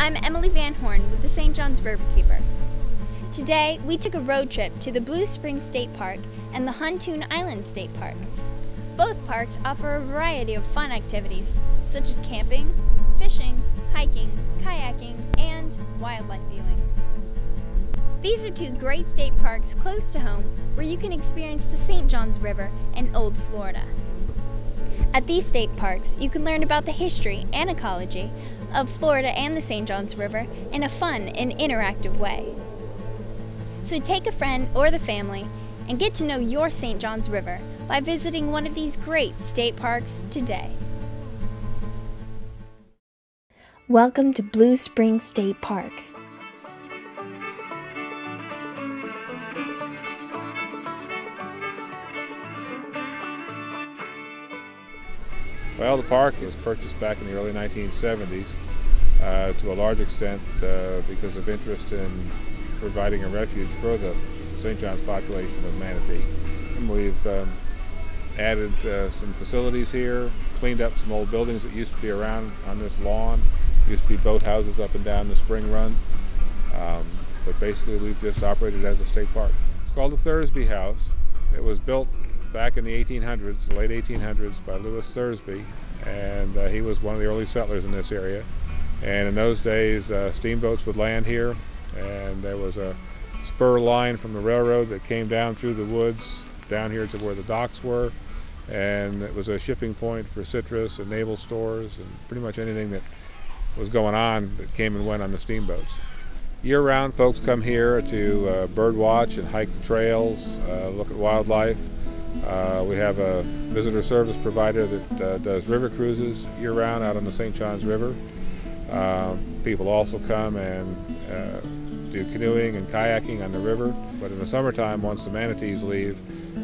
I'm Emily Van Horn with the St. John's Riverkeeper. Today, we took a road trip to the Blue Springs State Park and the Huntoon Island State Park. Both parks offer a variety of fun activities, such as camping, fishing, hiking, kayaking, and wildlife viewing. These are two great state parks close to home where you can experience the St. John's River and Old Florida. At these state parks, you can learn about the history and ecology of Florida and the St. John's River in a fun and interactive way. So take a friend or the family and get to know your St. John's River by visiting one of these great state parks today. Welcome to Blue Springs State Park. Well, the park was purchased back in the early 1970s to a large extent because of interest in providing a refuge for the St. John's population of manatee. And we've added some facilities here, cleaned up some old buildings that used to be around on this lawn. Used to be boathouses up and down the spring run, but basically we've just operated as a state park. It's called the Thursby House. It was built back in the 1800s, the late 1800s, by Lewis Thursby, and he was one of the early settlers in this area. And in those days, steamboats would land here, and there was a spur line from the railroad that came down through the woods down here to where the docks were, and it was a shipping point for citrus and naval stores and pretty much anything that was going on that came and went on the steamboats. Year-round, folks come here to bird watch and hike the trails, look at wildlife. We have a visitor service provider that does river cruises year-round out on the St. John's River. People also come and do canoeing and kayaking on the river. But in the summertime, once the manatees leave,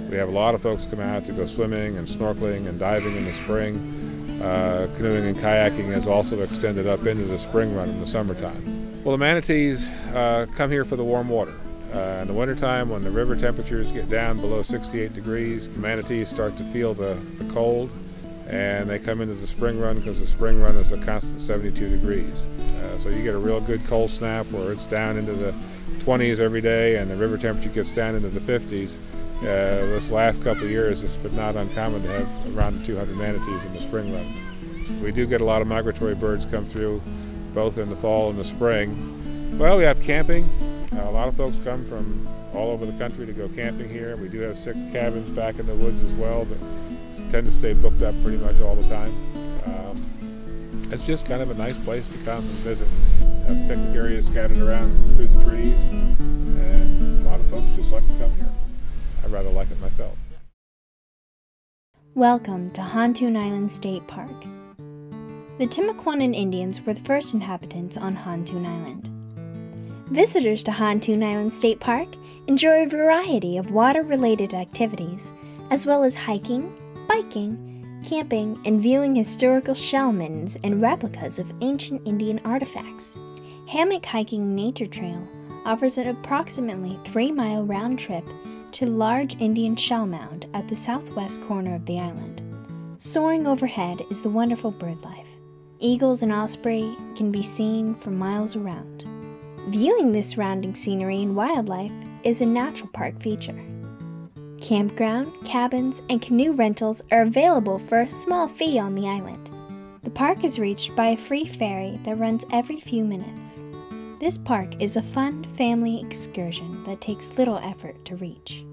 we have a lot of folks come out to go swimming and snorkeling and diving in the spring. Canoeing and kayaking has also extended up into the spring run in the summertime. Well, the manatees come here for the warm water. In the wintertime, when the river temperatures get down below 68 degrees, the manatees start to feel the cold, and they come into the spring run because the spring run is a constant 72 degrees. So you get a real good cold snap where it's down into the 20s every day and the river temperature gets down into the 50s. This last couple of years, it's been not uncommon to have around 200 manatees in the spring run. We do get a lot of migratory birds come through, both in the fall and the spring. Well, we have camping. A lot of folks come from all over the country to go camping here. We do have 6 cabins back in the woods as well that tend to stay booked up pretty much all the time. It's just kind of a nice place to come and visit. Have picnic areas scattered around through the trees, and a lot of folks just like to come here. I rather like it myself. Welcome to Huntoon Island State Park. The Timucuanan Indians were the first inhabitants on Huntoon Island. Visitors to Huntoon Island State Park enjoy a variety of water-related activities, as well as hiking, biking, camping, and viewing historical shell middens and replicas of ancient Indian artifacts. Hammock Hiking Nature Trail offers an approximately 3-mile round trip to the large Indian shell mound at the southwest corner of the island. Soaring overhead is the wonderful bird life. Eagles and osprey can be seen for miles around. Viewing this surrounding scenery and wildlife is a natural park feature. Campground, cabins, and canoe rentals are available for a small fee on the island. The park is reached by a free ferry that runs every few minutes. This park is a fun family excursion that takes little effort to reach.